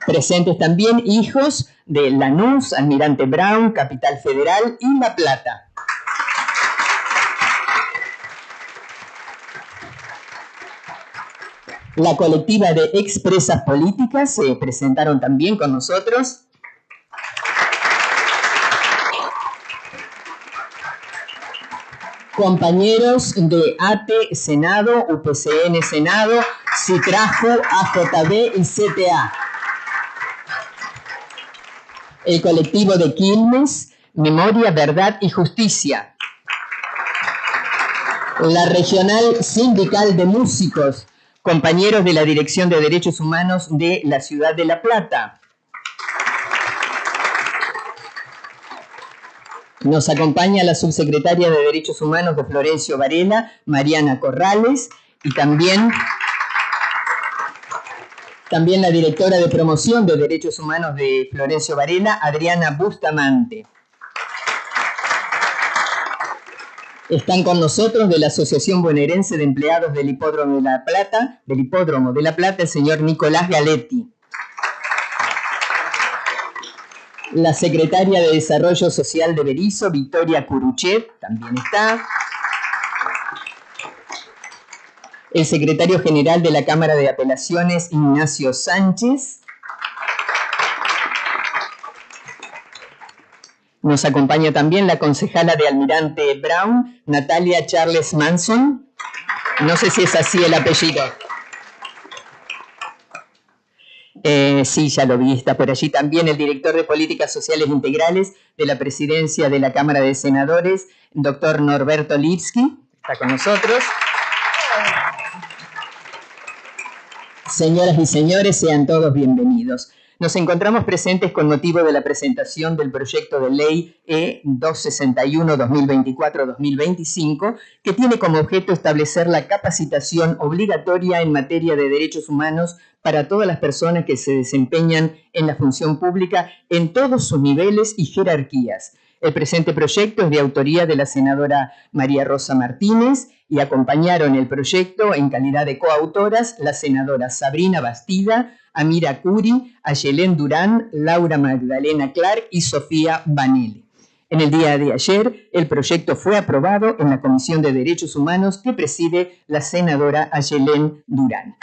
Presentes también hijos de Lanús, Almirante Brown, Capital Federal y La Plata. La colectiva de expresas políticas se presentaron también con nosotros. Compañeros de ATE Senado, UPCN Senado, CITRAJU, AJB y CTA. El colectivo de Quilmes, Memoria, Verdad y Justicia. La Regional Sindical de Músicos, compañeros de la Dirección de Derechos Humanos de la Ciudad de La Plata. Nos acompaña la subsecretaria de Derechos Humanos de Florencio Varela, Mariana Corrales, y también la directora de Promoción de Derechos Humanos de Florencio Varela, Adriana Bustamante. Están con nosotros de la Asociación Bonaerense de Empleados del Hipódromo de La Plata, el señor Nicolás Galetti. La secretaria de Desarrollo Social de Berisso, Victoria Curuchet, también está. El secretario general de la Cámara de Apelaciones, Ignacio Sánchez. Nos acompaña también la concejala de Almirante Brown, Natalia Charles Manson. No sé si es así el apellido. Sí, ya lo vi, está por allí también el director de Políticas Sociales Integrales de la Presidencia de la Cámara de Senadores, doctor Norberto Lipski, está con nosotros. Señoras y señores, sean todos bienvenidos. Nos encontramos presentes con motivo de la presentación del proyecto de ley E261-2024-2025, que tiene como objeto establecer la capacitación obligatoria en materia de derechos humanos para todas las personas que se desempeñan en la función pública en todos sus niveles y jerarquías. El presente proyecto es de autoría de la senadora María Rosa Martínez y acompañaron el proyecto en calidad de coautoras la senadora Sabrina Bastida, Amira Curi, Ayelén Durán, Laura Magdalena Clark y Sofía Banelli. En el día de ayer, el proyecto fue aprobado en la Comisión de Derechos Humanos que preside la senadora Ayelén Durán.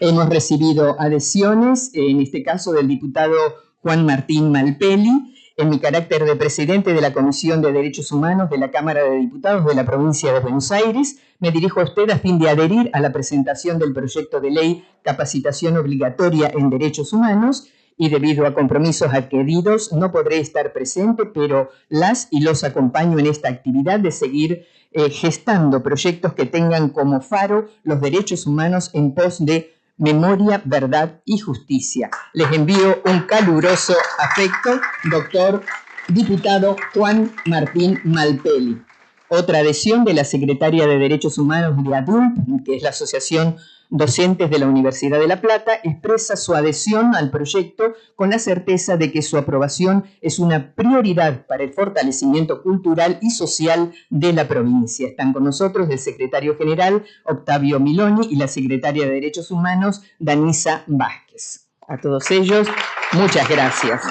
Hemos recibido adhesiones, en este caso del diputado Juan Martín Malpeli, en mi carácter de presidente de la Comisión de Derechos Humanos de la Cámara de Diputados de la Provincia de Buenos Aires. Me dirijo a usted a fin de adherir a la presentación del proyecto de ley Capacitación Obligatoria en Derechos Humanos y debido a compromisos adquiridos no podré estar presente, pero las y los acompaño en esta actividad de seguir gestando proyectos que tengan como faro los derechos humanos en pos de memoria, verdad y justicia. Les envío un caluroso afecto, doctor diputado Juan Martín Malpeli. Otra adhesión de la secretaria de Derechos Humanos de ADULP, que es la Asociación Docentes de la Universidad de La Plata, expresa su adhesión al proyecto con la certeza de que su aprobación es una prioridad para el fortalecimiento cultural y social de la provincia. Están con nosotros el secretario general Octavio Miloni y la secretaria de Derechos Humanos Danisa Vázquez. A todos ellos, muchas gracias.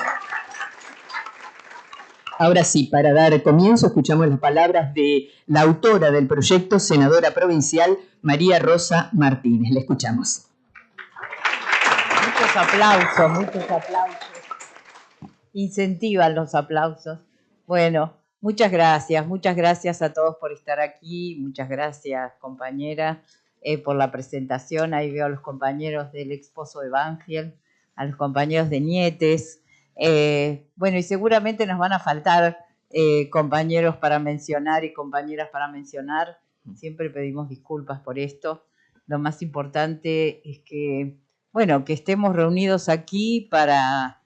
Ahora sí, para dar comienzo, escuchamos las palabras de la autora del proyecto, senadora provincial María Rosa Martínez. Le escuchamos. Muchos aplausos. Incentivan los aplausos. Bueno, muchas gracias a todos por estar aquí. Muchas gracias, compañera, por la presentación. Ahí veo a los compañeros del Exposo de Banfield, a los compañeros de Nietes. Bueno, y seguramente nos van a faltar compañeros para mencionar y compañeras para mencionar. Siempre pedimos disculpas por esto. Lo más importante es que, bueno, que estemos reunidos aquí para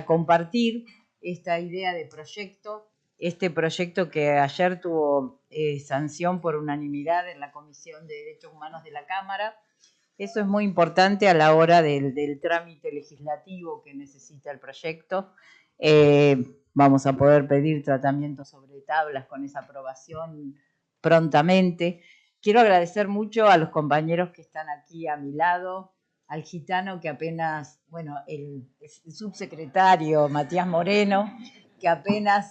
compartir esta idea de proyecto, este proyecto que ayer tuvo sanción por unanimidad en la Comisión de Derechos Humanos de la Cámara. Eso es muy importante a la hora del trámite legislativo que necesita el proyecto. Vamos a poder pedir tratamiento sobre tablas con esa aprobación prontamente. Quiero agradecer mucho a los compañeros que están aquí a mi lado, al gitano que apenas, bueno, el subsecretario Matías Moreno, que apenas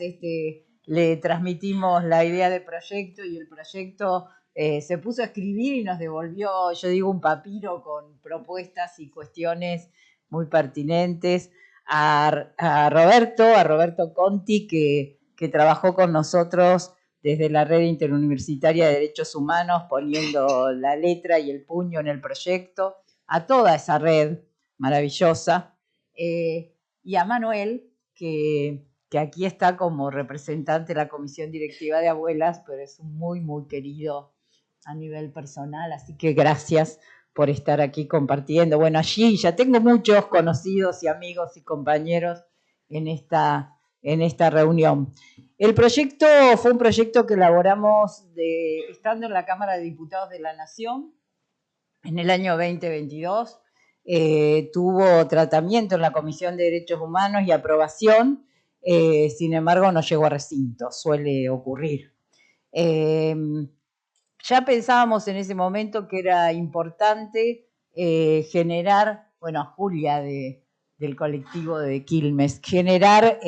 le transmitimos la idea de proyecto y el proyecto se puso a escribir y nos devolvió, yo digo, un papiro con propuestas y cuestiones muy pertinentes. A Roberto Conti, que trabajó con nosotros desde la Red Interuniversitaria de Derechos Humanos, poniendo la letra y el puño en el proyecto, a toda esa red maravillosa, y a Manuel, que aquí está como representante de la Comisión Directiva de Abuelas, pero es muy, muy querido a nivel personal, así que gracias por estar aquí compartiendo. Bueno, allí ya tengo muchos conocidos y amigos y compañeros en esta reunión. El proyecto fue un proyecto que elaboramos estando en la Cámara de Diputados de la Nación en el año 2022. Tuvo tratamiento en la Comisión de Derechos Humanos y aprobación, sin embargo no llegó a recinto, suele ocurrir. Ya pensábamos en ese momento que era importante generar, bueno, Julia del colectivo de Quilmes, generar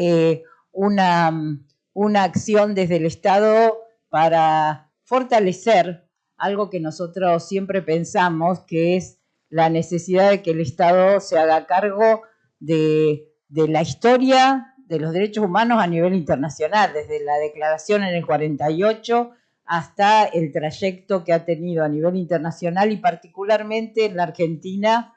una acción desde el Estado para fortalecer algo que nosotros siempre pensamos, que es la necesidad de que el Estado se haga cargo de la historia de los derechos humanos a nivel internacional, desde la declaración en el 48 hasta el trayecto que ha tenido a nivel internacional y particularmente en la Argentina,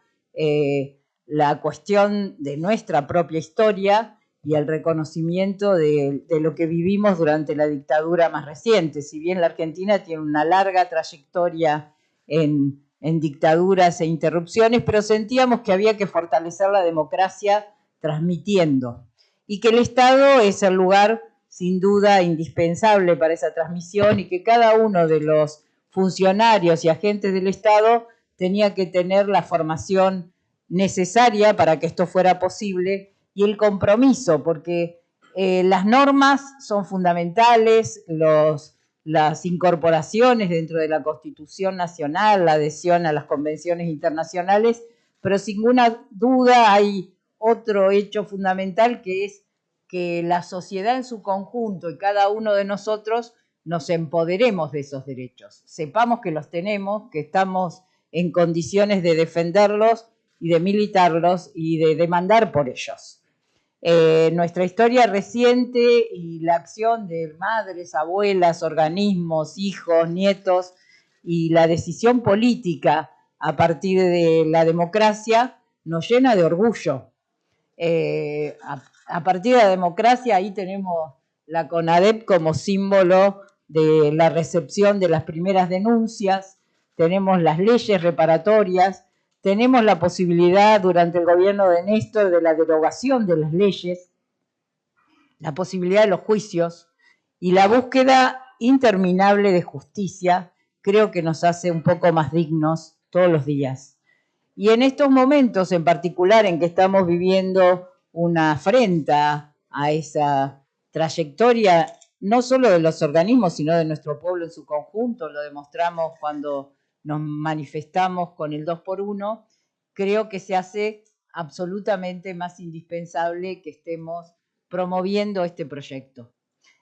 la cuestión de nuestra propia historia y el reconocimiento de lo que vivimos durante la dictadura más reciente. Si bien la Argentina tiene una larga trayectoria en dictaduras e interrupciones, pero sentíamos que había que fortalecer la democracia transmitiendo y que el Estado es el lugar sin duda indispensable para esa transmisión y que cada uno de los funcionarios y agentes del Estado tenía que tener la formación necesaria para que esto fuera posible y el compromiso, porque las normas son fundamentales, las incorporaciones dentro de la Constitución Nacional, la adhesión a las convenciones internacionales, pero sin ninguna duda hay otro hecho fundamental que es que la sociedad en su conjunto y cada uno de nosotros nos empoderemos de esos derechos, sepamos que los tenemos, que estamos en condiciones de defenderlos y de militarlos y de demandar por ellos. Nuestra historia reciente y la acción de madres, abuelas, organismos, hijos, nietos y la decisión política a partir de la democracia nos llena de orgullo. A partir de la democracia, ahí tenemos la CONADEP como símbolo de la recepción de las primeras denuncias, tenemos las leyes reparatorias, tenemos la posibilidad durante el gobierno de Néstor de la derogación de las leyes, la posibilidad de los juicios y la búsqueda interminable de justicia, creo que nos hace un poco más dignos todos los días. Y en estos momentos en particular en que estamos viviendo una afrenta a esa trayectoria, no solo de los organismos, sino de nuestro pueblo en su conjunto, lo demostramos cuando nos manifestamos con el 2x1, creo que se hace absolutamente más indispensable que estemos promoviendo este proyecto.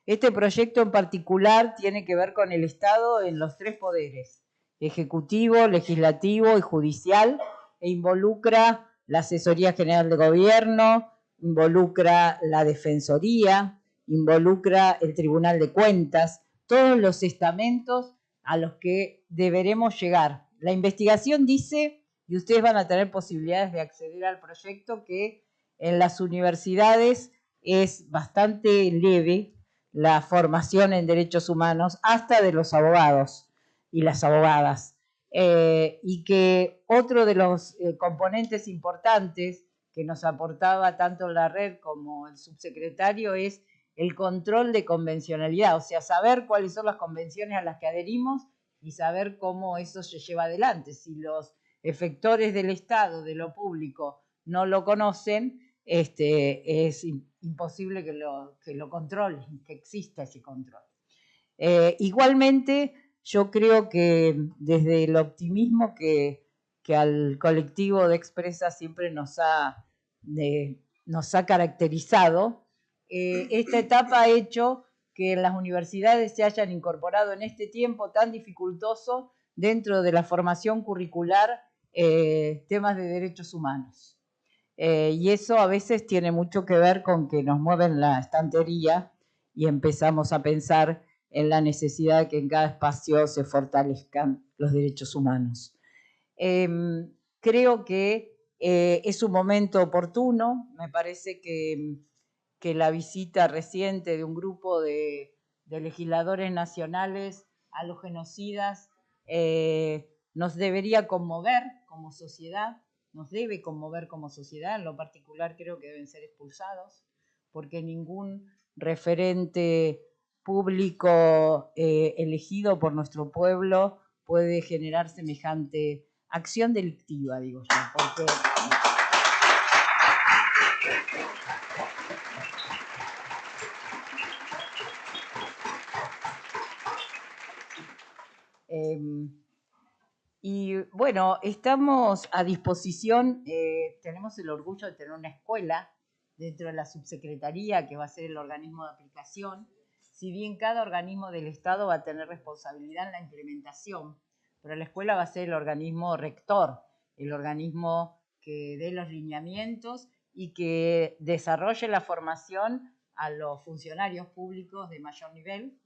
Este proyecto en particular tiene que ver con el Estado en los tres poderes, ejecutivo, legislativo y judicial, e involucra la Asesoría General de Gobierno, involucra la Defensoría, involucra el Tribunal de Cuentas, todos los estamentos a los que deberemos llegar. La investigación dice, y ustedes van a tener posibilidades de acceder al proyecto, que en las universidades es bastante leve la formación en derechos humanos, hasta de los abogados y las abogadas. Y que otro de los componentes importantes que nos aportaba tanto la red como el subsecretario es el control de convencionalidad, o sea, saber cuáles son las convenciones a las que adherimos y saber cómo eso se lleva adelante. Si los efectores del Estado, de lo público, no lo conocen, es imposible que lo controlen, que exista ese control. Igualmente, yo creo que desde el optimismo que al colectivo de Expresa siempre nos ha caracterizado, esta etapa ha hecho que las universidades se hayan incorporado en este tiempo tan dificultoso dentro de la formación curricular temas de derechos humanos. Y eso a veces tiene mucho que ver con que nos mueven la estantería y empezamos a pensar en la necesidad de que en cada espacio se fortalezcan los derechos humanos. Creo que es un momento oportuno, me parece que la visita reciente de un grupo de legisladores nacionales a los genocidas nos debería conmover como sociedad, nos debe conmover como sociedad, en lo particular creo que deben ser expulsados, porque ningún referente público elegido por nuestro pueblo puede generar semejante acción delictiva, digo yo, porque y bueno, estamos a disposición, tenemos el orgullo de tener una escuela dentro de la subsecretaría que va a ser el organismo de aplicación, si bien cada organismo del Estado va a tener responsabilidad en la implementación, pero la escuela va a ser el organismo rector, el organismo que dé los lineamientos y que desarrolle la formación a los funcionarios públicos de mayor nivel.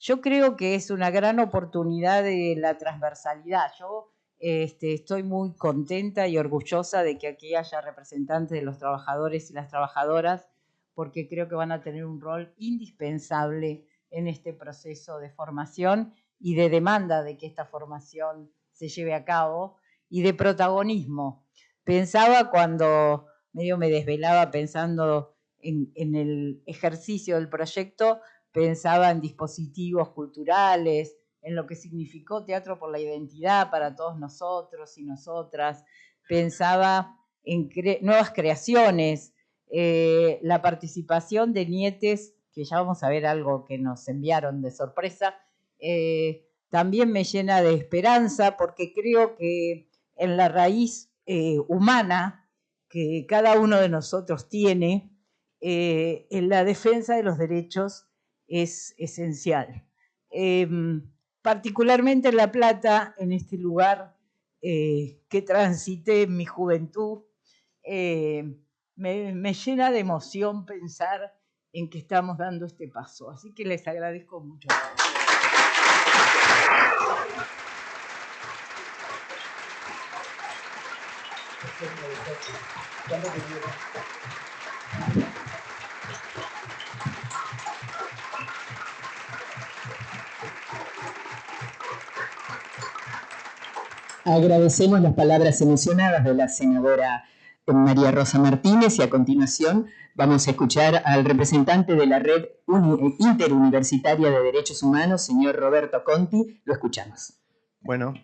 Yo creo que es una gran oportunidad de la transversalidad. Yo estoy muy contenta y orgullosa de que aquí haya representantes de los trabajadores y las trabajadoras, porque creo que van a tener un rol indispensable en este proceso de formación y de demanda de que esta formación se lleve a cabo y de protagonismo. Pensaba cuando medio me desvelaba pensando en el ejercicio del proyecto, pensaba en dispositivos culturales, en lo que significó Teatro por la Identidad para todos nosotros y nosotras, pensaba en nuevas creaciones, la participación de nietes, que ya vamos a ver algo que nos enviaron de sorpresa, también me llena de esperanza porque creo que en la raíz humana que cada uno de nosotros tiene, en la defensa de los derechos es esencial. Particularmente en La Plata, en este lugar que transité en mi juventud, me llena de emoción pensar en que estamos dando este paso. Así que les agradezco mucho. Agradecemos las palabras emocionadas de la senadora María Rosa Martínez y a continuación vamos a escuchar al representante de la Red Interuniversitaria de Derechos Humanos, señor Roberto Conti. Lo escuchamos. Bueno,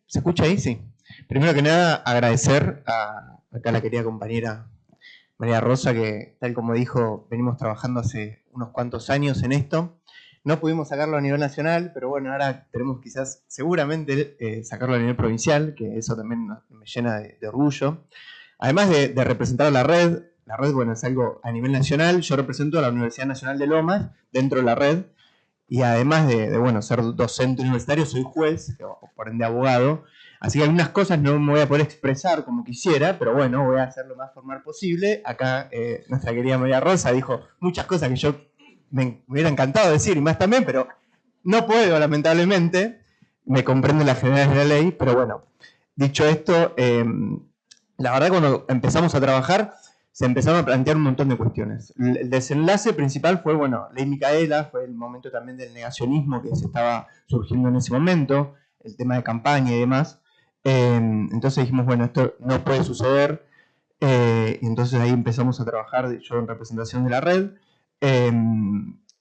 ¿se escucha ahí? Sí. Primero que nada, agradecer acá a la querida compañera María Rosa, que tal como dijo, venimos trabajando hace unos cuantos años en esto. No pudimos sacarlo a nivel nacional, pero bueno, ahora tenemos quizás seguramente sacarlo a nivel provincial, que eso también me llena de orgullo. Además de representar a la red, bueno, es algo a nivel nacional. Yo represento a la Universidad Nacional de Lomas dentro de la red, y además de bueno, ser docente universitario, soy juez, o por ende abogado. Así que algunas cosas no me voy a poder expresar como quisiera, pero bueno, voy a hacer lo más formal posible. Acá nuestra querida María Rosa dijo muchas cosas que yo me hubiera encantado decir, y más también, pero no puedo, lamentablemente. Me comprende las generales de la ley, pero bueno, dicho esto, la verdad cuando empezamos a trabajar se empezaron a plantear un montón de cuestiones. El desenlace principal fue, bueno, Ley Micaela, fue el momento también del negacionismo que se estaba surgiendo en ese momento, el tema de campaña y demás. Entonces dijimos, bueno, esto no puede suceder, y entonces ahí empezamos a trabajar, yo en representación de la red,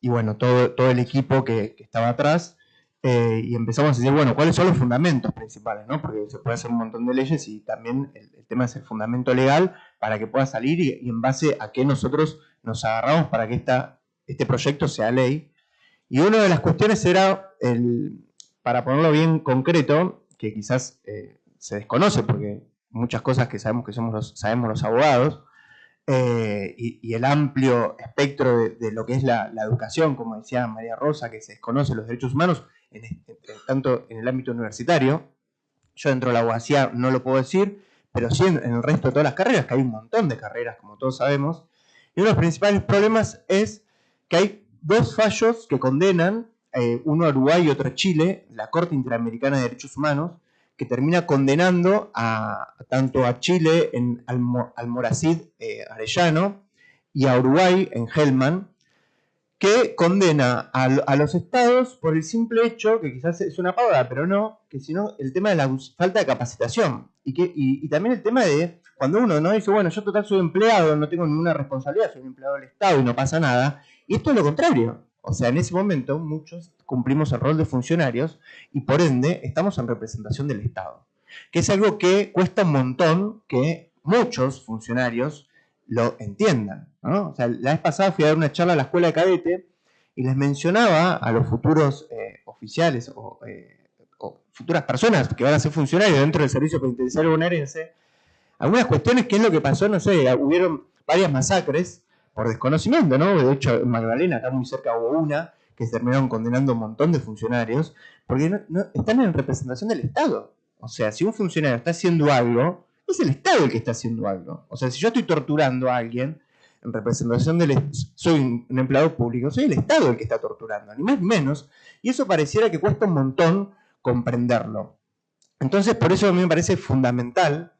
y bueno, todo el equipo que estaba atrás, y empezamos a decir, bueno, ¿cuáles son los fundamentos principales? ¿No? Porque se puede hacer un montón de leyes y también el tema es el fundamento legal para que pueda salir y en base a qué nosotros nos agarramos para que este proyecto sea ley. Y una de las cuestiones era, para ponerlo bien concreto, que quizás se desconoce porque muchas cosas que sabemos sabemos los abogados, y el amplio espectro de lo que es la educación, como decía María Rosa, que se desconoce los derechos humanos, tanto en el ámbito universitario. Yo dentro de la abogacía no lo puedo decir, pero sí en el resto de todas las carreras, que hay un montón de carreras, como todos sabemos. Y uno de los principales problemas es que hay dos fallos que condenan, uno a Uruguay y otro a Chile, la Corte Interamericana de Derechos Humanos, que termina condenando tanto a Chile en Almoracid Arellano y a Uruguay en Hellman, que condena a los estados por el simple hecho, que quizás es una pavada, pero no, que sino el tema de la falta de capacitación. Y también el tema de cuando uno no dice, bueno, yo total soy empleado, no tengo ninguna responsabilidad, soy un empleado del Estado y no pasa nada. Y esto es lo contrario. O sea, en ese momento muchos cumplimos el rol de funcionarios y por ende estamos en representación del Estado. Que es algo que cuesta un montón que muchos funcionarios lo entiendan, ¿no? O sea, la vez pasada fui a dar una charla a la escuela de cadete y les mencionaba a los futuros oficiales o futuras personas que van a ser funcionarios dentro del servicio penitenciario bonaerense algunas cuestiones, qué es lo que pasó, no sé, hubieron varias masacres por desconocimiento, ¿no? De hecho, en Magdalena, acá muy cerca hubo una que se terminaron condenando a un montón de funcionarios porque no están en representación del Estado. O sea, si un funcionario está haciendo algo, es el Estado el que está haciendo algo. O sea, si yo estoy torturando a alguien en representación soy un empleado público, soy el Estado el que está torturando, ni más ni menos. Y eso pareciera que cuesta un montón comprenderlo. Entonces, por eso a mí me parece fundamental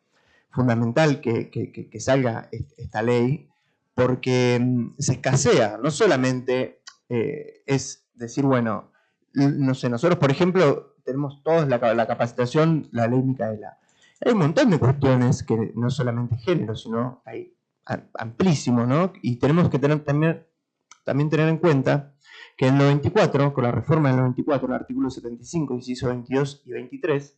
que salga esta ley, porque se escasea, no solamente es decir, bueno, no sé, nosotros por ejemplo tenemos todos la capacitación, la ley Micaela. Hay un montón de cuestiones que no solamente género, sino hay amplísimo, ¿no? Y tenemos que también tener en cuenta que en el 94, con la reforma del 94, el artículo 75, inciso 22 y 23,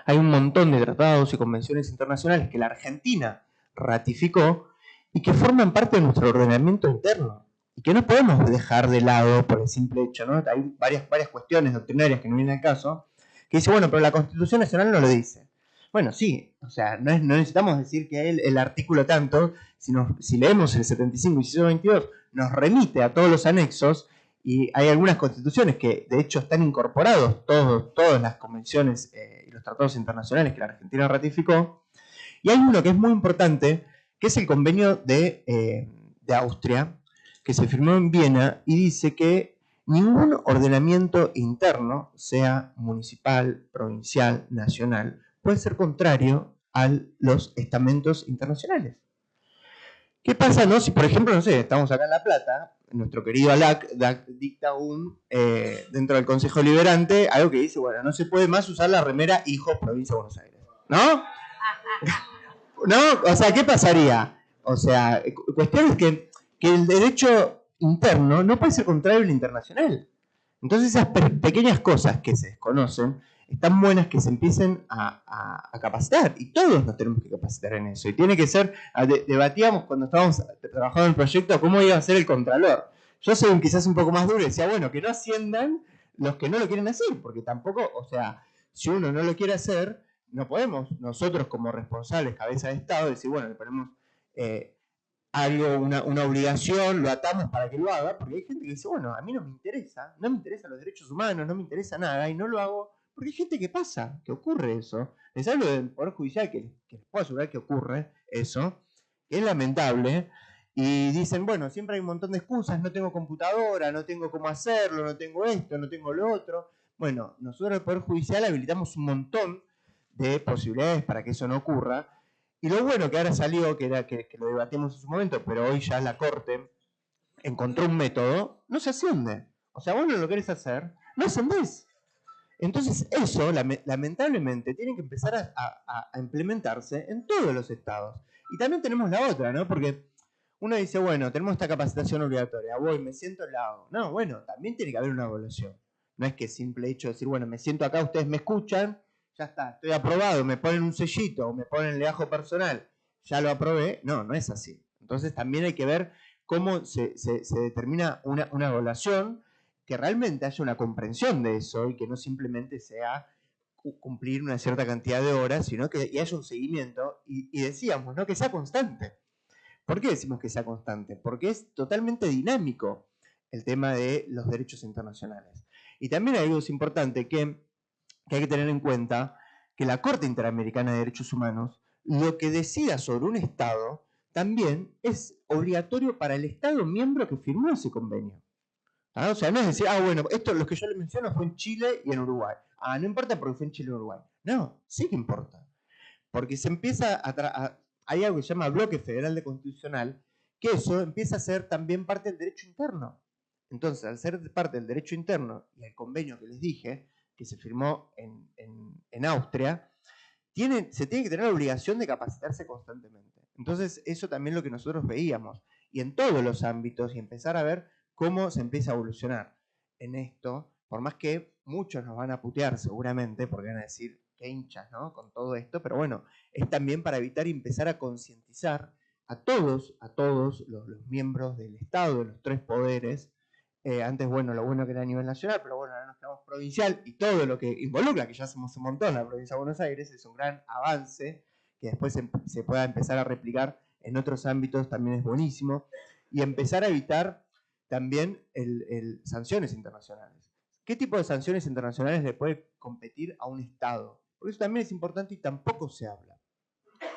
hay un montón de tratados y convenciones internacionales que la Argentina ratificó y que forman parte de nuestro ordenamiento interno y que no podemos dejar de lado por el simple hecho, ¿no? Hay varias cuestiones doctrinarias que no vienen al caso, que dice, bueno, pero la Constitución Nacional no lo dice. Bueno, sí, o sea, no necesitamos decir que el artículo tanto, sino si leemos el 75 y 122, nos remite a todos los anexos. Y hay algunas constituciones que de hecho están incorporados todas las convenciones y los tratados internacionales que la Argentina ratificó. Y hay uno que es muy importante, que es el convenio de Austria, que se firmó en Viena y dice que ningún ordenamiento interno, sea municipal, provincial, nacional, puede ser contrario a los estamentos internacionales. ¿Qué pasa, no? Si, por ejemplo, no sé, estamos acá en La Plata, nuestro querido ALAC dicta dentro del Consejo Liberante algo que dice, bueno, no se puede más usar la remera Hijos Provincia de Buenos Aires. ¿No? ¿No? O sea, ¿qué pasaría? O sea, cuestión es que el derecho interno no puede ser contrario al internacional. Entonces esas pequeñas cosas que se desconocen están buenas que se empiecen a capacitar, y todos nos tenemos que capacitar en eso. Y tiene que ser, debatíamos cuando estábamos trabajando en el proyecto cómo iba a ser el contralor. Yo soy quizás un poco más duro y decía, bueno, que no asciendan los que no lo quieren hacer, porque tampoco, o sea, si uno no lo quiere hacer, no podemos nosotros como responsables, cabeza de Estado, decir, bueno, le ponemos algo, una obligación, lo atamos para que lo haga, porque hay gente que dice, bueno, a mí no me interesan los derechos humanos, no me interesa nada, y no lo hago, porque hay gente que pasa, que ocurre eso. Les hablo del Poder Judicial, que les puedo asegurar que ocurre eso, que es lamentable, y dicen, bueno, siempre hay un montón de excusas, no tengo computadora, no tengo cómo hacerlo, no tengo esto, no tengo lo otro. Bueno, nosotros el Poder Judicial habilitamos un montón de posibilidades para que eso no ocurra. Y lo bueno que ahora salió, que lo debatimos en su momento, pero hoy ya la Corte encontró un método, no se asciende. O sea, vos no lo querés hacer, no ascendés. Entonces eso, lamentablemente, tiene que empezar a implementarse en todos los estados. Y también tenemos la otra, ¿no? Porque uno dice, bueno, tenemos esta capacitación obligatoria, voy, me siento, la hago. No, bueno, también tiene que haber una evaluación. No es que simple hecho de decir, bueno, me siento acá, ustedes me escuchan, ya está, estoy aprobado, me ponen un sellito o me ponen legajo personal, ya lo aprobé. No, no es así. Entonces también hay que ver cómo se determina una evaluación que realmente haya una comprensión de eso y que no simplemente sea cumplir una cierta cantidad de horas, sino que haya un seguimiento y decíamos, ¿no? Que sea constante. ¿Por qué decimos que sea constante? Porque es totalmente dinámico el tema de los derechos internacionales. Y también hay algo importante que hay que tener en cuenta, que la Corte Interamericana de Derechos Humanos, lo que decida sobre un Estado, también es obligatorio para el Estado miembro que firmó ese convenio. ¿Ah? O sea, no es decir, bueno, esto lo que yo le menciono fue en Chile y en Uruguay. No importa porque fue en Chile y en Uruguay. No, sí que importa. Porque se empieza hay algo que se llama bloque federal de constitucional, que eso empieza a ser también parte del derecho interno. Entonces, al ser parte del derecho interno y el convenio que les dije, que se firmó en Austria, se tiene que tener la obligación de capacitarse constantemente. Entonces, eso también es lo que nosotros veíamos. Y en todos los ámbitos, y empezar a ver cómo se empieza a evolucionar en esto, por más que muchos nos van a putear seguramente, porque van a decir, qué hinchas, ¿no? Con todo esto, pero bueno, es también para evitar y empezar a concientizar a todos los miembros del Estado, de los tres poderes. Antes, bueno, lo bueno que era a nivel nacional, pero bueno, ahora nos quedamos provincial y todo lo que involucra, que ya hacemos un montón en la provincia de Buenos Aires, es un gran avance que después se pueda empezar a replicar en otros ámbitos, también es buenísimo, y empezar a evitar también sanciones internacionales. ¿Qué tipo de sanciones internacionales le puede competir a un Estado? Porque eso también es importante y tampoco se habla.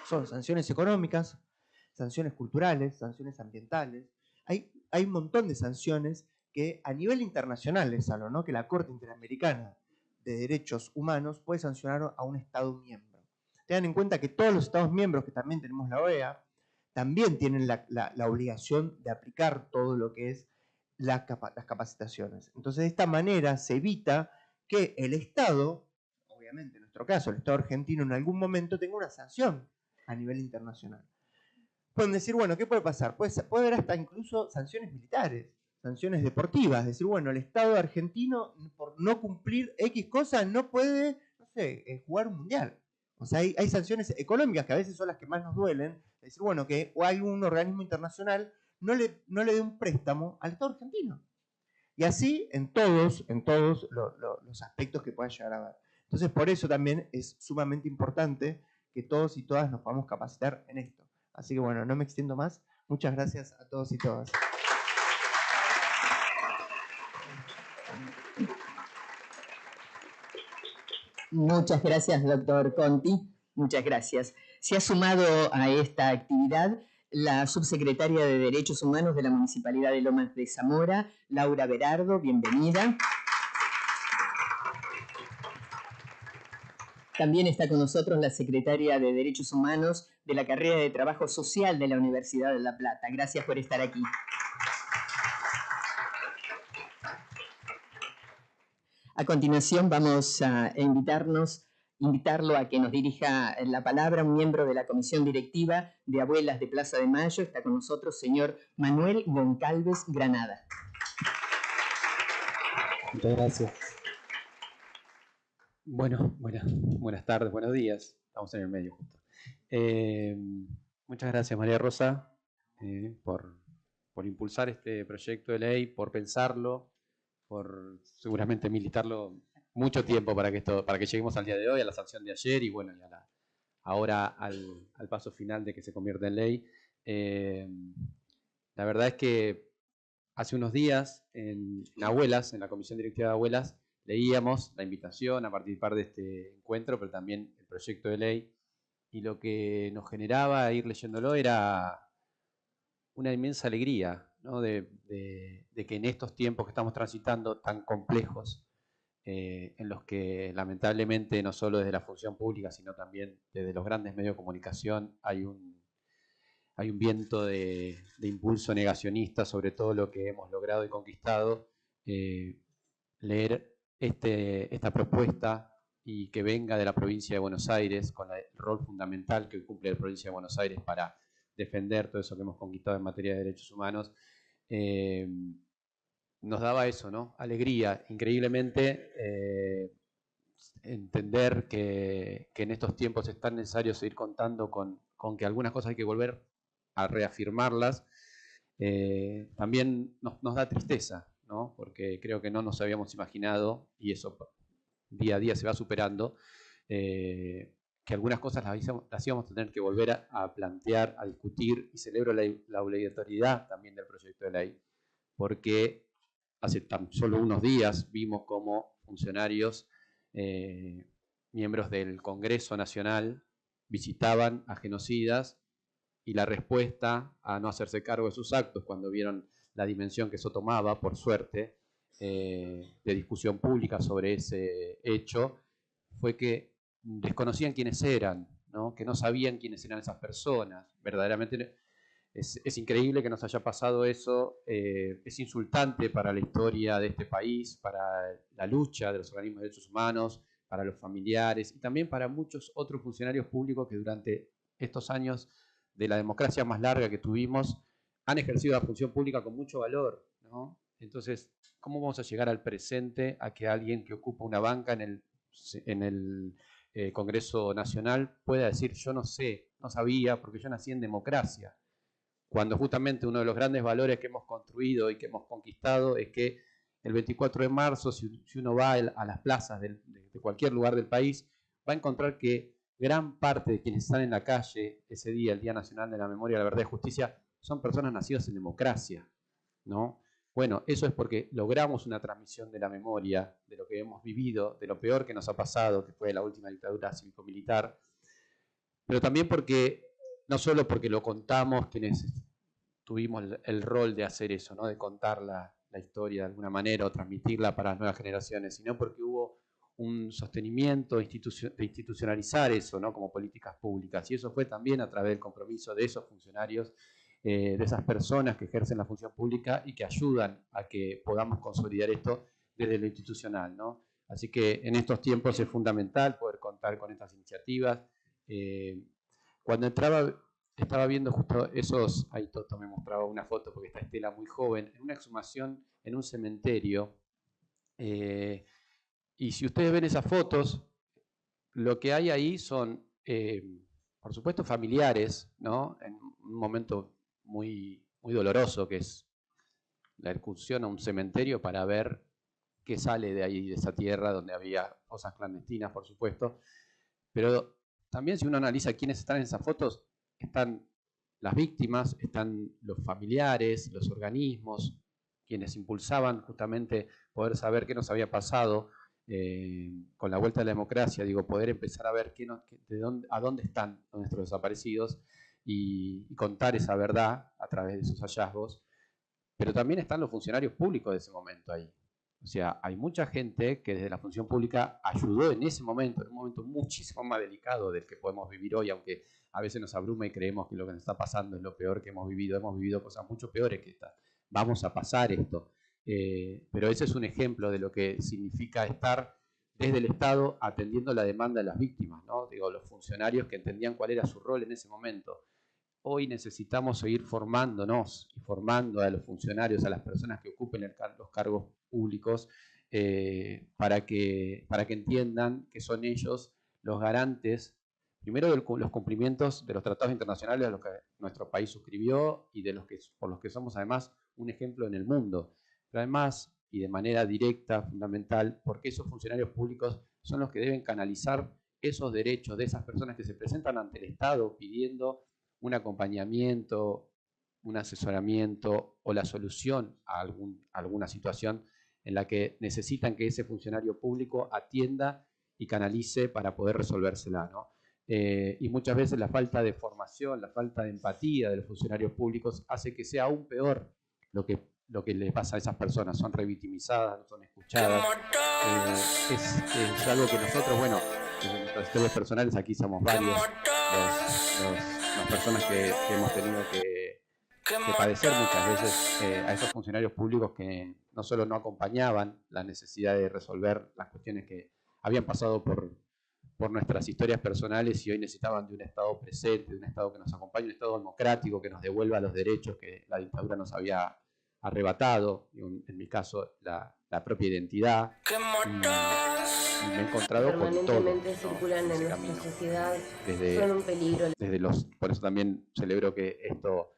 Son sanciones económicas, sanciones culturales, sanciones ambientales. Hay un montón de sanciones que a nivel internacional les hablo, ¿no? Que la Corte Interamericana de Derechos Humanos puede sancionar a un Estado miembro. Tengan en cuenta que todos los Estados miembros, que también tenemos la OEA, también tienen la obligación de aplicar todo lo que es las capacitaciones. Entonces, de esta manera se evita que el Estado, obviamente en nuestro caso el Estado argentino, en algún momento tenga una sanción a nivel internacional. Pueden decir, bueno, ¿qué puede pasar? Puede haber hasta incluso sanciones militares, sanciones deportivas, es decir, bueno, el Estado argentino por no cumplir X cosas no puede, no sé, jugar un mundial. O sea, hay sanciones económicas que a veces son las que más nos duelen, es decir, bueno, que o algún organismo internacional no le dé un préstamo al Estado argentino. Y así en todos los aspectos que pueda llegar a haber. Entonces, por eso también es sumamente importante que todos y todas nos podamos capacitar en esto. Así que bueno, no me extiendo más. Muchas gracias a todos y todas. Muchas gracias, doctor Conti. Muchas gracias. Se ha sumado a esta actividad la subsecretaria de Derechos Humanos de la Municipalidad de Lomas de Zamora, Laura Berardo. Bienvenida. También está con nosotros la secretaria de Derechos Humanos de la carrera de Trabajo Social de la Universidad de La Plata. Gracias por estar aquí. A continuación vamos a invitarlo a que nos dirija la palabra un miembro de la Comisión Directiva de Abuelas de Plaza de Mayo. Está con nosotros señor Manuel Goncalves Granada. Muchas gracias. Bueno, buenas tardes, buenos días. Estamos en el medio justo. Muchas gracias, María Rosa, por impulsar este proyecto de ley, por pensarlo, por seguramente militarlo mucho tiempo para que lleguemos al día de hoy, a la sanción de ayer y bueno, y ahora al paso final de que se convierta en ley. La verdad es que hace unos días en Abuelas, en la Comisión Directiva de Abuelas, leíamos la invitación a participar de este encuentro, pero también el proyecto de ley, y lo que nos generaba ir leyéndolo era una inmensa alegría, ¿no? de que en estos tiempos que estamos transitando tan complejos, en los que lamentablemente no solo desde la función pública, sino también desde los grandes medios de comunicación hay un viento de impulso negacionista sobre todo lo que hemos logrado y conquistado. Leer esta propuesta y que venga de la provincia de Buenos Aires, con el rol fundamental que cumple la provincia de Buenos Aires para defender todo eso que hemos conquistado en materia de derechos humanos, nos daba eso, ¿no? Alegría, increíblemente, entender que en estos tiempos es tan necesario seguir contando con que algunas cosas hay que volver a reafirmarlas. También nos da tristeza, ¿no? Porque creo que no nos habíamos imaginado, y eso día a día se va superando, que algunas cosas las íbamos a tener que volver a plantear, a discutir, y celebro la obligatoriedad también del proyecto de ley, porque hace tan solo unos días vimos cómo funcionarios, miembros del Congreso Nacional, visitaban a genocidas, y la respuesta a no hacerse cargo de sus actos cuando vieron la dimensión que eso tomaba, por suerte, de discusión pública sobre ese hecho, fue que desconocían quiénes eran, ¿no? Que no sabían quiénes eran esas personas. Verdaderamente es increíble que nos haya pasado eso, es insultante para la historia de este país, para la lucha de los organismos de derechos humanos, para los familiares y también para muchos otros funcionarios públicos que durante estos años de la democracia más larga que tuvimos han ejercido la función pública con mucho valor, ¿no? Entonces, ¿cómo vamos a llegar al presente a que alguien que ocupa una banca en el Congreso Nacional pueda decir yo no sé, no sabía porque yo nací en democracia? Cuando justamente uno de los grandes valores que hemos construido y que hemos conquistado es que el 24 de marzo, si uno va a las plazas de cualquier lugar del país, va a encontrar que gran parte de quienes están en la calle ese día, el Día Nacional de la Memoria, la Verdad y Justicia, son personas nacidas en democracia, ¿no? Bueno, eso es porque logramos una transmisión de la memoria, de lo que hemos vivido, de lo peor que nos ha pasado, que fue la última dictadura cívico-militar, pero también porque, no solo porque lo contamos quienes tuvimos el rol de hacer eso, ¿no? De contar la historia de alguna manera o transmitirla para las nuevas generaciones, sino porque hubo un sostenimiento de institucionalizar eso, ¿no? Como políticas públicas. Y eso fue también a través del compromiso de esos funcionarios, de esas personas que ejercen la función pública y que ayudan a que podamos consolidar esto desde lo institucional, ¿no? Así que en estos tiempos es fundamental poder contar con estas iniciativas. Cuando estaba viendo justo esos, ahí Toto me mostraba una foto porque está Estela muy joven, en una exhumación en un cementerio, y si ustedes ven esas fotos, lo que hay ahí son, por supuesto, familiares, ¿no? En un momento muy, muy doloroso que es la excursión a un cementerio para ver qué sale de ahí, de esa tierra donde había fosas clandestinas, por supuesto, pero también si uno analiza quiénes están en esas fotos, están las víctimas, están los familiares, los organismos, quienes impulsaban justamente poder saber qué nos había pasado con la vuelta de la democracia, digo, poder empezar a ver a dónde están nuestros desaparecidos y contar esa verdad a través de esos hallazgos. Pero también están los funcionarios públicos de ese momento ahí. O sea, hay mucha gente que desde la función pública ayudó en ese momento, en un momento muchísimo más delicado del que podemos vivir hoy, aunque a veces nos abruma y creemos que lo que nos está pasando es lo peor que hemos vivido. Hemos vivido cosas mucho peores que esta. Vamos a pasar esto. Pero ese es un ejemplo de lo que significa estar desde el Estado atendiendo la demanda de las víctimas, ¿no? Digo, los funcionarios que entendían cuál era su rol en ese momento. Hoy necesitamos seguir formándonos y formando a los funcionarios, a las personas que ocupen los cargos públicos, para que entiendan que son ellos los garantes, primero de los cumplimientos de los tratados internacionales a los que nuestro país suscribió y por los que somos además un ejemplo en el mundo. Pero además, y de manera directa, fundamental, porque esos funcionarios públicos son los que deben canalizar esos derechos de esas personas que se presentan ante el Estado pidiendo un acompañamiento, un asesoramiento o la solución a alguna situación en la que necesitan que ese funcionario público atienda y canalice para poder resolvérsela, ¿no? Y muchas veces la falta de formación, la falta de empatía de los funcionarios públicos hace que sea aún peor lo que les pasa a esas personas. Son revictimizadas, no son escuchadas. Es algo que nosotros, bueno, en nuestras historias personales aquí somos varios las personas que hemos tenido que padecer muchas veces a esos funcionarios públicos que no solo no acompañaban la necesidad de resolver las cuestiones que habían pasado por nuestras historias personales y hoy necesitaban de un Estado presente, de un Estado que nos acompañe, un Estado democrático que nos devuelva los derechos que la dictadura nos había arrebatado, en mi caso la propia identidad. Y me he encontrado con todo, ¿no? Circulan en nuestra sociedad, son un peligro. Por eso también celebro que esto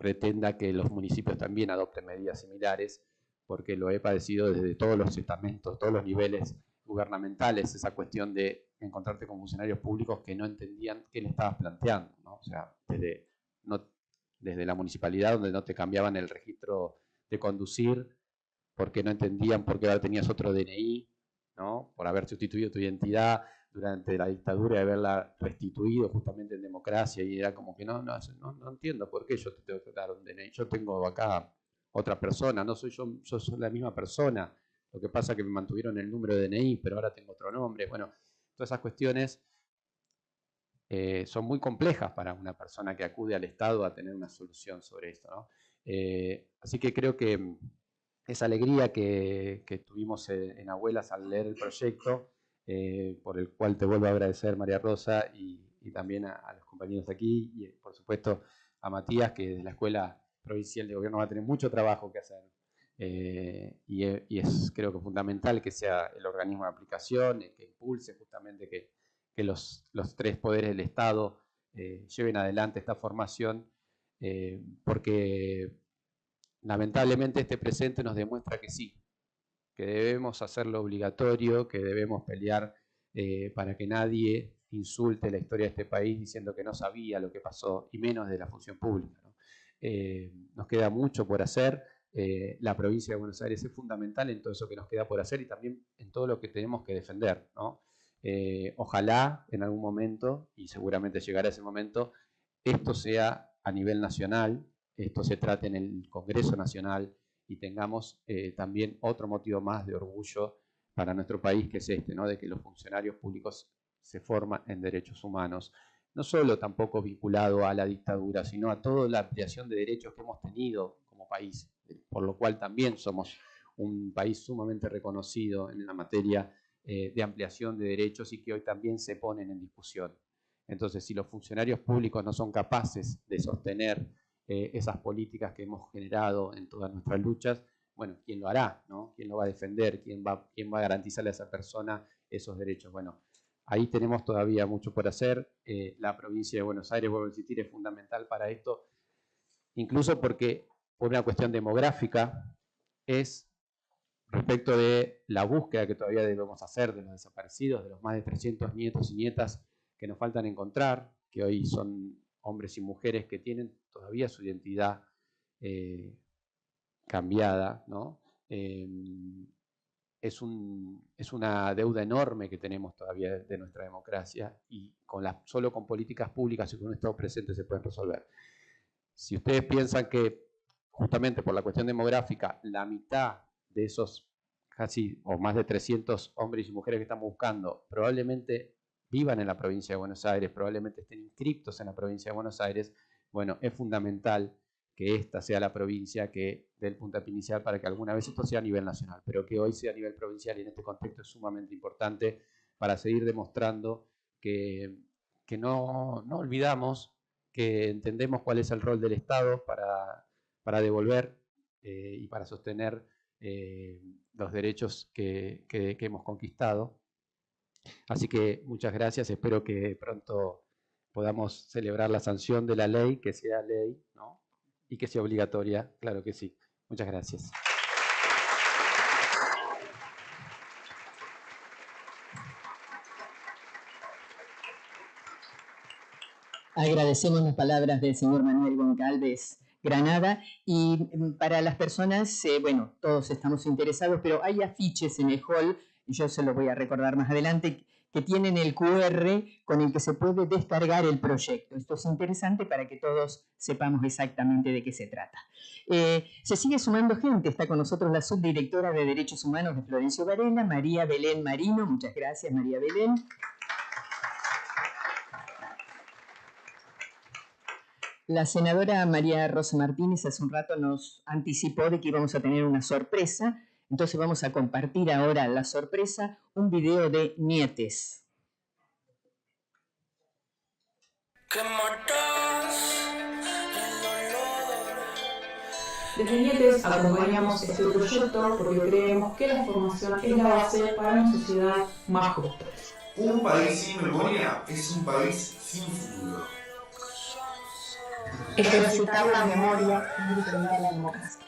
pretenda que los municipios también adopten medidas similares, porque lo he padecido desde todos los estamentos, todos los niveles gubernamentales, esa cuestión de encontrarte con funcionarios públicos que no entendían qué le estabas planteando, ¿no? O sea, desde la municipalidad, donde no te cambiaban el registro de conducir, porque no entendían por qué ahora tenías otro DNI, ¿no? Por haber sustituido tu identidad durante la dictadura y haberla restituido justamente en democracia, y era como que no entiendo por qué yo te tengo que dar un DNI, yo tengo acá otra persona, no soy yo soy la misma persona, lo que pasa es que me mantuvieron el número de DNI, pero ahora tengo otro nombre. Bueno, todas esas cuestiones son muy complejas para una persona que acude al Estado a tener una solución sobre esto, ¿no? Así que creo que esa alegría que tuvimos en Abuelas al leer el proyecto, por el cual te vuelvo a agradecer, María Rosa, y también a los compañeros de aquí, y por supuesto a Matías, que desde la Escuela Provincial de Gobierno va a tener mucho trabajo que hacer. Y es creo que fundamental que sea el organismo de aplicación, que impulse justamente que los tres poderes del Estado lleven adelante esta formación, porque lamentablemente este presente nos demuestra que sí, que debemos hacerlo obligatorio, que debemos pelear para que nadie insulte la historia de este país diciendo que no sabía lo que pasó, y menos de la función pública, ¿no? Nos queda mucho por hacer. La provincia de Buenos Aires es fundamental en todo eso que nos queda por hacer y también en todo lo que tenemos que defender, ¿no? Ojalá en algún momento, y seguramente llegará ese momento, esto sea a nivel nacional, esto se trate en el Congreso Nacional y tengamos también otro motivo más de orgullo para nuestro país, que es este, ¿no? De que los funcionarios públicos se forman en derechos humanos, no solo tampoco vinculado a la dictadura, sino a toda la ampliación de derechos que hemos tenido como país, por lo cual también somos un país sumamente reconocido en la materia de ampliación de derechos y que hoy también se ponen en discusión. Entonces, si los funcionarios públicos no son capaces de sostener esas políticas que hemos generado en todas nuestras luchas, bueno, ¿quién lo hará, no? ¿Quién lo va a defender? ¿Quién va a garantizarle a esa persona esos derechos? Bueno, ahí tenemos todavía mucho por hacer. La provincia de Buenos Aires, vuelvo a insistir, es fundamental para esto, incluso porque por una cuestión demográfica es respecto de la búsqueda que todavía debemos hacer de los desaparecidos, de los más de 300 nietos y nietas que nos faltan encontrar, que hoy son hombres y mujeres que tienen todavía su identidad cambiada, ¿no? Es una deuda enorme que tenemos todavía de nuestra democracia y solo con políticas públicas y con un Estado presente se pueden resolver. Si ustedes piensan que justamente por la cuestión demográfica, la mitad de esos casi o más de 300 hombres y mujeres que estamos buscando probablemente vivan en la provincia de Buenos Aires, probablemente estén inscriptos en la provincia de Buenos Aires, bueno, es fundamental que esta sea la provincia que dé el puntapié inicial para que alguna vez esto sea a nivel nacional, pero que hoy sea a nivel provincial, y en este contexto es sumamente importante para seguir demostrando que no olvidamos, que entendemos cuál es el rol del Estado para devolver y para sostener los derechos que hemos conquistado. Así que muchas gracias, espero que pronto podamos celebrar la sanción de la ley, que sea ley, ¿no? Y que sea obligatoria, claro que sí. Muchas gracias. Agradecemos las palabras del señor Manuel Goncalves Granada, y para las personas, bueno, todos estamos interesados, pero hay afiches en el hall, y yo se lo voy a recordar más adelante, que tienen el QR con el que se puede descargar el proyecto. Esto es interesante para que todos sepamos exactamente de qué se trata. Se sigue sumando gente. Está con nosotros la subdirectora de Derechos Humanos de Florencio Varela, María Belén Marino. Muchas gracias, María Belén. La senadora María Rosa Martínez hace un rato nos anticipó de que íbamos a tener una sorpresa. Entonces vamos a compartir ahora la sorpresa, un video de Nietes. Desde Nietes acompañamos este proyecto porque creemos que la formación es la base para una sociedad más justa. Un país sin memoria es un país sin futuro. ejercitar la memoria y defender la democracia.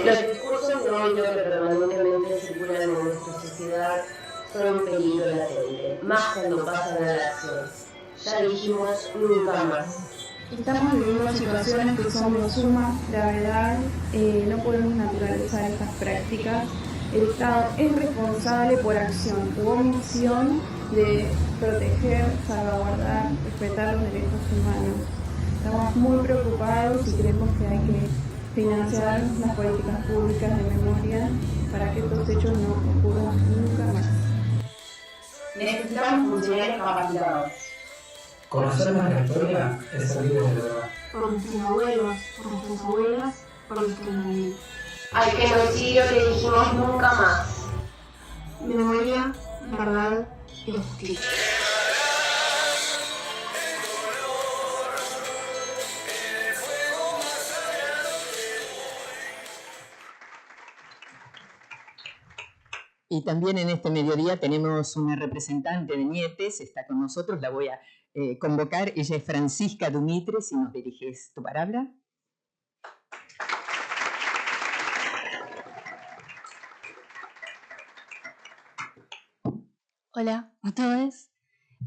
Los discursos de odio que permanentemente circulan en nuestra sociedad son un peligro latente, más cuando pasan a la acción. Ya dijimos, nunca más. Estamos viviendo situaciones que son de suma gravedad, no podemos naturalizar estas prácticas. El Estado es responsable por acción u omisión de proteger, salvaguardar, respetar los derechos humanos. Estamos muy preocupados y creemos que hay que financiar las políticas públicas de memoria para que estos hechos no ocurran nunca más. Necesitamos funcionarios capacitados. Conocer más la historia es salir de la verdad. Por nuestros abuelos, por nuestras abuelas, por nuestros niños. Al genocidio le dijimos nunca más. Memoria, verdad y justicia. Y también en este mediodía tenemos una representante de Nietes, está con nosotros, la voy a convocar. Ella es Francisca Dumitre, si nos diriges tu palabra. Hola a todos,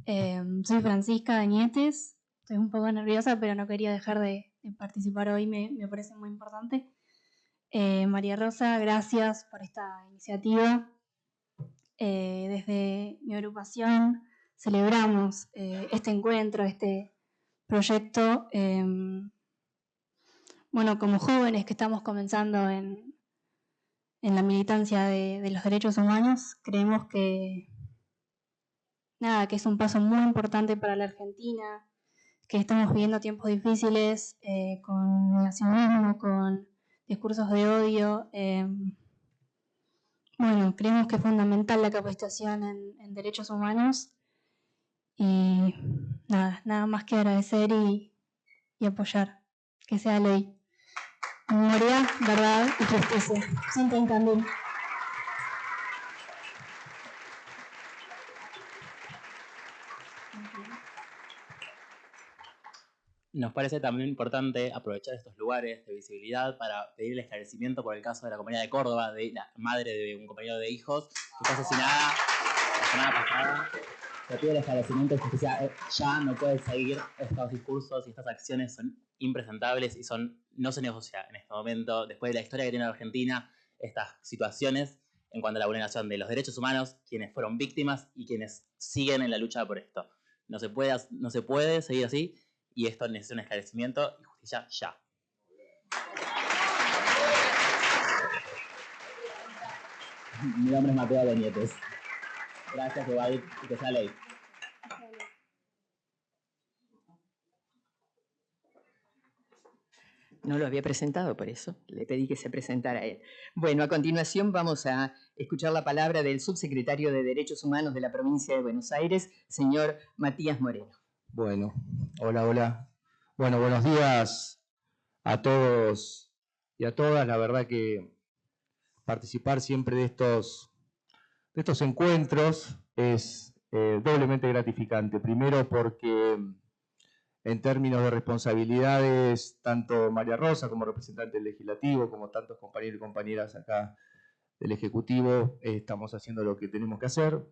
soy Francisca de Nietes, estoy un poco nerviosa pero no quería dejar de participar hoy, me parece muy importante. María Rosa, gracias por esta iniciativa. Desde mi agrupación celebramos este encuentro, este proyecto. Bueno, como jóvenes que estamos comenzando en la militancia de los derechos humanos, creemos que es un paso muy importante para la Argentina, que estamos viviendo tiempos difíciles con negacionismo, con discursos de odio. Bueno, creemos que es fundamental la capacitación en derechos humanos y nada más que agradecer y apoyar que sea ley. Memoria, verdad y justicia. Sienten también. Nos parece también importante aprovechar estos lugares de visibilidad para pedir el esclarecimiento por el caso de la comunidad de Córdoba, de la madre de un compañero de hijos que fue asesinada la semana pasada. Se pide el esclarecimiento de justicia. Ya no puede seguir estos discursos y estas acciones son impresentables y no se negocia en este momento, después de la historia que tiene la Argentina, estas situaciones en cuanto a la vulneración de los derechos humanos, quienes fueron víctimas y quienes siguen en la lucha por esto. No se puede seguir así. Y esto necesita un esclarecimiento y justicia ya. Mi nombre es Mateo de Nietes. Gracias, Evadir, y que sea ley. No lo había presentado, por eso le pedí que se presentara él. Bueno, a continuación vamos a escuchar la palabra del subsecretario de Derechos Humanos de la provincia de Buenos Aires, señor Matías Moreno. Bueno, hola. Bueno, buenos días a todos y a todas. La verdad que participar siempre de estos encuentros es doblemente gratificante. Primero porque en términos de responsabilidades, tanto María Rosa como representante del Legislativo, como tantos compañeros y compañeras acá del Ejecutivo, estamos haciendo lo que tenemos que hacer.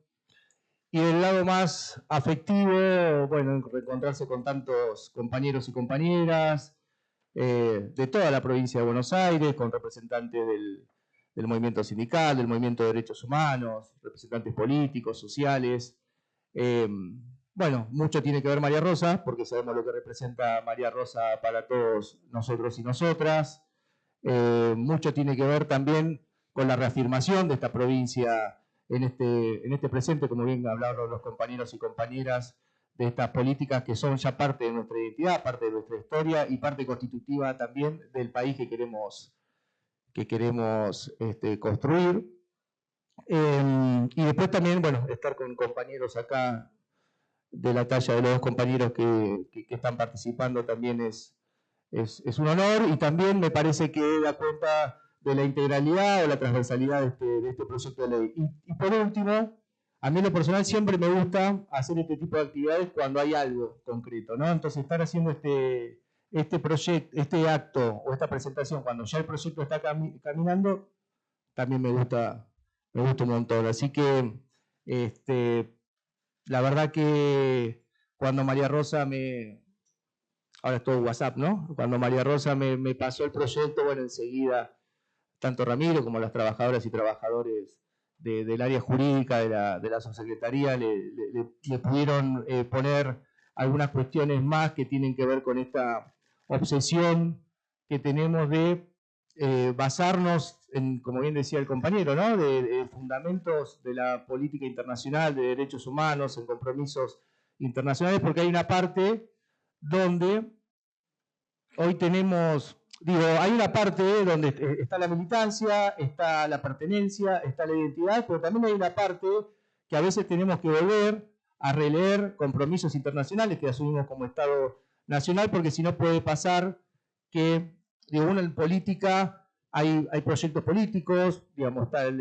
Y del lado más afectivo, bueno, reencontrarse con tantos compañeros y compañeras de toda la provincia de Buenos Aires, con representantes del movimiento sindical, del movimiento de derechos humanos, representantes políticos, sociales. Bueno, mucho tiene que ver María Rosa, porque sabemos lo que representa María Rosa para todos nosotros y nosotras. Mucho tiene que ver también con la reafirmación de esta provincia en este presente, como bien hablaron los compañeros y compañeras, de estas políticas que son ya parte de nuestra identidad, parte de nuestra historia y parte constitutiva también del país que queremos construir. Y después también, bueno, estar con compañeros acá de la talla de los dos compañeros que están participando también es un honor, y también me parece que da cuenta de la integralidad o la transversalidad de este proyecto de ley. Y por último, a mí en lo personal siempre me gusta hacer este tipo de actividades cuando hay algo concreto, ¿no? Entonces estar haciendo este este acto o esta presentación, cuando ya el proyecto está caminando, también me gusta un montón. Así que la verdad que cuando María Rosa ahora es todo WhatsApp, ¿no? Cuando María Rosa me pasó el proyecto, bueno, enseguida, tanto Ramiro como las trabajadoras y trabajadores del área jurídica de la subsecretaría le pudieron poner algunas cuestiones más que tienen que ver con esta obsesión que tenemos de basarnos en, como bien decía el compañero, ¿no? de fundamentos de la política internacional, de derechos humanos, en compromisos internacionales, porque hay una parte donde hoy tenemos, hay una parte donde está la militancia, está la pertenencia, está la identidad, pero también hay una parte que a veces tenemos que volver a releer compromisos internacionales que asumimos como Estado nacional, porque si no puede pasar que, uno en política hay proyectos políticos, digamos, está el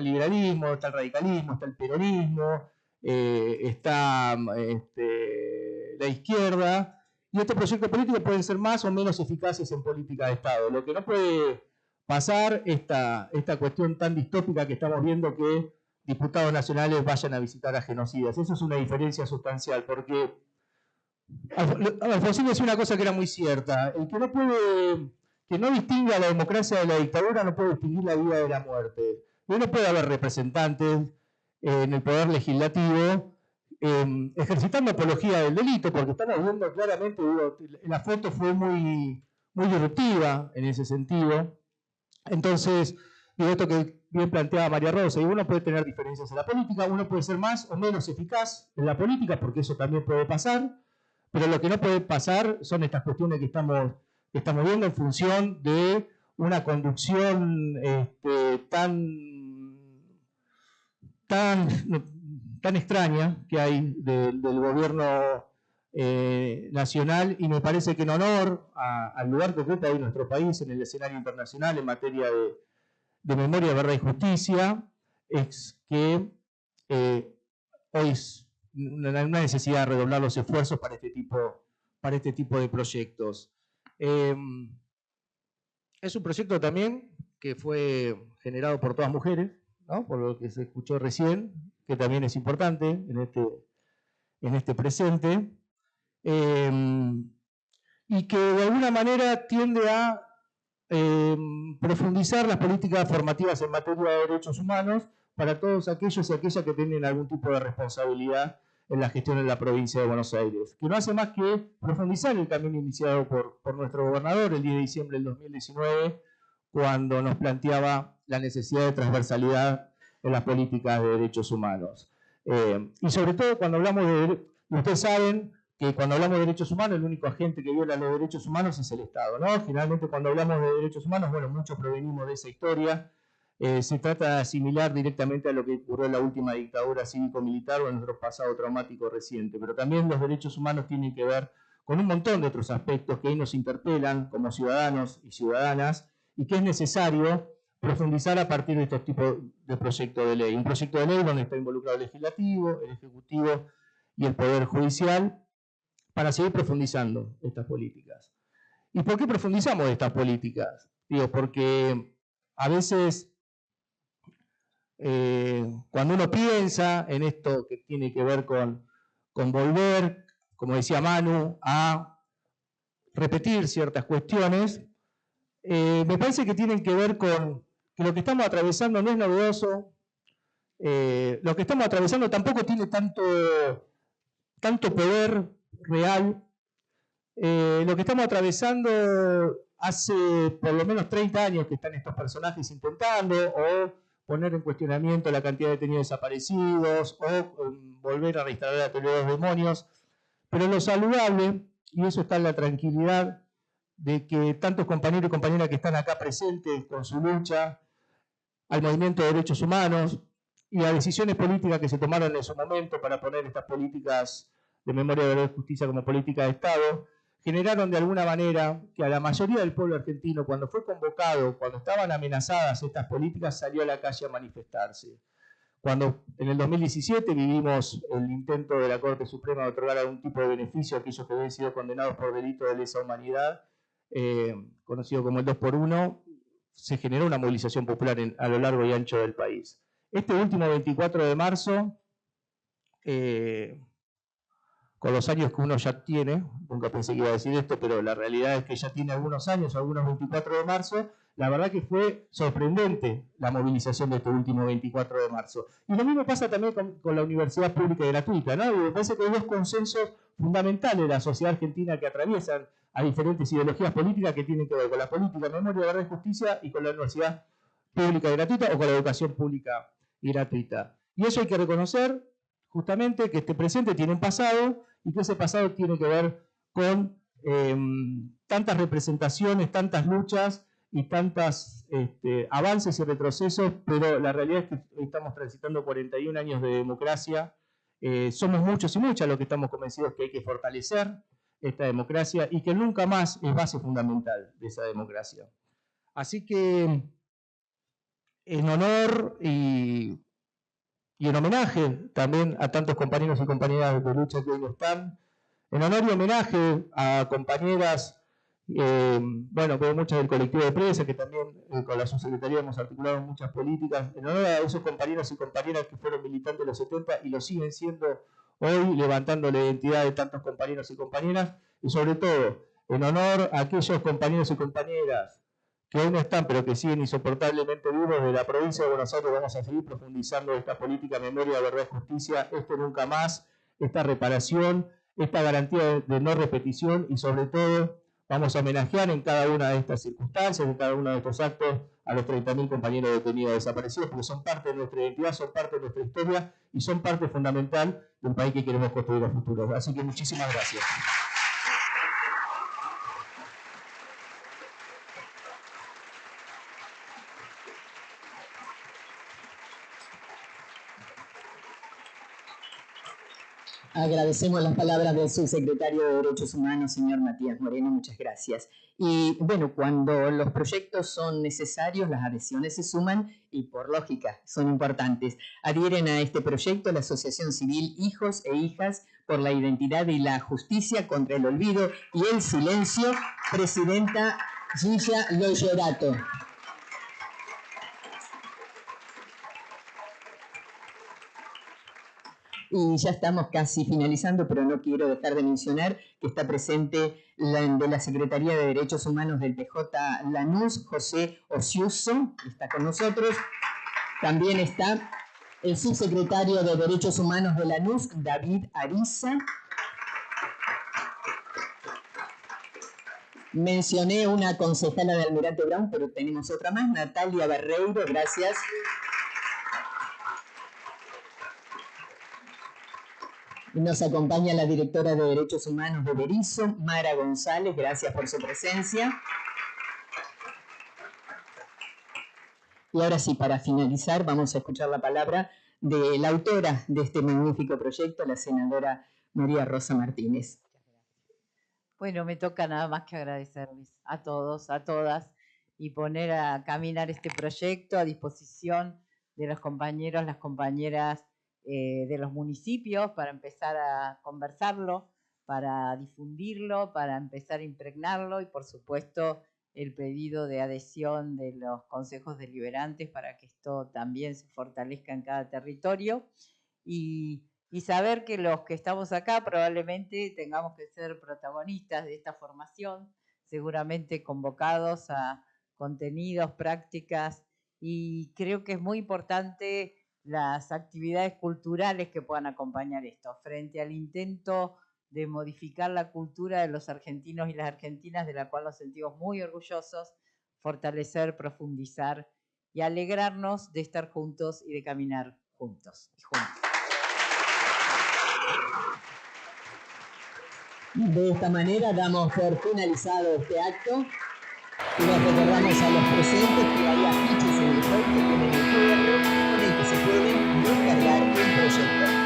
liberalismo, está el radicalismo, está el peronismo, está la izquierda, y estos proyectos políticos pueden ser más o menos eficaces en política de Estado. Lo que no puede pasar, esta cuestión tan distópica que estamos viendo, que diputados nacionales vayan a visitar a genocidas. Eso es una diferencia sustancial, porque Alfonsín decía una cosa que era muy cierta: el que no distinga la democracia de la dictadura no puede distinguir la vida de la muerte. Y no puede haber representantes en el poder legislativo ejercitando apología del delito, porque estamos viendo claramente, la foto fue muy disruptiva en ese sentido. Entonces, esto que bien planteaba María Rosa, y uno puede tener diferencias en la política, uno puede ser más o menos eficaz en la política, porque eso también puede pasar, pero lo que no puede pasar son estas cuestiones que estamos viendo en función de una conducción tan extraña que hay del gobierno nacional, y me parece que en honor al lugar que ocupa hoy nuestro país en el escenario internacional en materia de memoria, verdad y justicia, es que hoy es una necesidad de redoblar los esfuerzos para este tipo de proyectos. Es un proyecto también que fue generado por todas mujeres, ¿no? Por lo que se escuchó recién, que también es importante en este presente, y que de alguna manera tiende a profundizar las políticas formativas en materia de derechos humanos para todos aquellos y aquellas que tienen algún tipo de responsabilidad en la gestión en la provincia de Buenos Aires, que no hace más que profundizar el camino iniciado por nuestro gobernador el 10 de diciembre del 2019, cuando nos planteaba la necesidad de transversalidad en las políticas de derechos humanos. Y sobre todo cuando hablamos ustedes saben que cuando hablamos de derechos humanos, el único agente que viola los derechos humanos es el Estado, ¿no? Generalmente cuando hablamos de derechos humanos, bueno, muchos provenimos de esa historia. Se trata de asimilar directamente a lo que ocurrió en la última dictadura cívico-militar o en nuestro pasado traumático reciente. Pero también los derechos humanos tienen que ver con un montón de otros aspectos que hoy nos interpelan como ciudadanos y ciudadanas, y que es necesario profundizar a partir de estos tipos de proyectos de ley. Un proyecto de ley donde está involucrado el legislativo, el ejecutivo y el poder judicial, para seguir profundizando estas políticas. ¿Y por qué profundizamos estas políticas? Porque a veces cuando uno piensa en esto que tiene que ver con volver, como decía Manu, a repetir ciertas cuestiones, me parece que tienen que ver con que lo que estamos atravesando no es novedoso, lo que estamos atravesando tampoco tiene tanto poder real. Lo que estamos atravesando hace por lo menos 30 años que están estos personajes intentando o poner en cuestionamiento la cantidad de detenidos desaparecidos o volver a reinstalar a los demonios, pero lo saludable, y eso está en la tranquilidad de que tantos compañeros y compañeras que están acá presentes con su lucha al movimiento de derechos humanos y las decisiones políticas que se tomaron en su momento para poner estas políticas de memoria, verdad y justicia como política de Estado, generaron de alguna manera que a la mayoría del pueblo argentino, cuando fue convocado, cuando estaban amenazadas estas políticas, salió a la calle a manifestarse. Cuando en el 2017 vivimos el intento de la Corte Suprema de otorgar algún tipo de beneficio a aquellos que habían sido condenados por delito de lesa humanidad, conocido como el 2x1, se generó una movilización popular a lo largo y ancho del país. Este último 24 de marzo, con los años que uno ya tiene, nunca pensé que iba a decir esto, pero la realidad es que ya tiene algunos años, algunos 24 de marzo, la verdad que fue sorprendente la movilización de este último 24 de marzo. Y lo mismo pasa también con la universidad pública y gratuita, ¿no? Y me parece que hay dos consensos fundamentales de la sociedad argentina que atraviesan a diferentes ideologías políticas que tienen que ver con la política, memoria, verdad y justicia y con la universidad pública y gratuita o con la educación pública y gratuita. Y eso hay que reconocer justamente que este presente tiene un pasado y que ese pasado tiene que ver con tantas representaciones, tantas luchas y tantos avances y retrocesos, pero la realidad es que estamos transitando 41 años de democracia. Somos muchos y muchas los que estamos convencidos que hay que fortalecer esta democracia y que nunca más es base fundamental de esa democracia. Así que, en honor y en homenaje también a tantos compañeros y compañeras de lucha que hoy no están, en honor y homenaje a compañeras, bueno, veo muchas del colectivo de prensa, que también con la subsecretaría hemos articulado muchas políticas, en honor a esos compañeros y compañeras que fueron militantes de los 70 y lo siguen siendo hoy, levantando la identidad de tantos compañeros y compañeras, y sobre todo, en honor a aquellos compañeros y compañeras que hoy no están, pero que siguen insoportablemente vivos de la provincia de Buenos Aires, vamos a seguir profundizando esta política memoria, verdad y justicia, esto nunca más, esta reparación, esta garantía de no repetición y sobre todo vamos a homenajear en cada una de estas circunstancias, en cada uno de estos actos, a los 30.000 compañeros detenidos desaparecidos, porque son parte de nuestra identidad, son parte de nuestra historia y son parte fundamental del país que queremos construir a futuro. Así que muchísimas gracias. Agradecemos las palabras del subsecretario de Derechos Humanos, señor Matías Moreno, muchas gracias. Y bueno, cuando los proyectos son necesarios, las adhesiones se suman y por lógica son importantes. Adhieren a este proyecto la Asociación Civil Hijos e Hijas por la Identidad y la Justicia contra el Olvido y el Silencio, presidenta Gilla Loyorato. Y ya estamos casi finalizando, pero no quiero dejar de mencionar que está presente de la Secretaría de Derechos Humanos del PJ Lanús, José Ociuso, está con nosotros. También está el subsecretario de Derechos Humanos de Lanús, David Ariza. Mencioné una concejala de Almirante Brown, pero tenemos otra más, Natalia Barreiro, gracias. Nos acompaña la directora de Derechos Humanos de Berisso, Mara González, gracias por su presencia. Y ahora sí, para finalizar, vamos a escuchar la palabra de la autora de este magnífico proyecto, la senadora María Rosa Martínez. Bueno, me toca nada más que agradecerles a todos, a todas, y poner a caminar este proyecto a disposición de los compañeros, las compañeras de los municipios para empezar a conversarlo, para difundirlo, para empezar a impregnarlo y por supuesto el pedido de adhesión de los consejos deliberantes para que esto también se fortalezca en cada territorio y saber que los que estamos acá probablemente tengamos que ser protagonistas de esta formación, seguramente convocados a contenidos, prácticas y creo que es muy importante las actividades culturales que puedan acompañar esto, frente al intento de modificar la cultura de los argentinos y las argentinas, de la cual nos sentimos muy orgullosos, fortalecer, profundizar y alegrarnos de estar juntos y de caminar juntos y juntos. De esta manera damos por finalizado este acto y les recordamos a los presentes que hay afiches en el hall que tienen el QR con el que se pueden descargar el proyecto.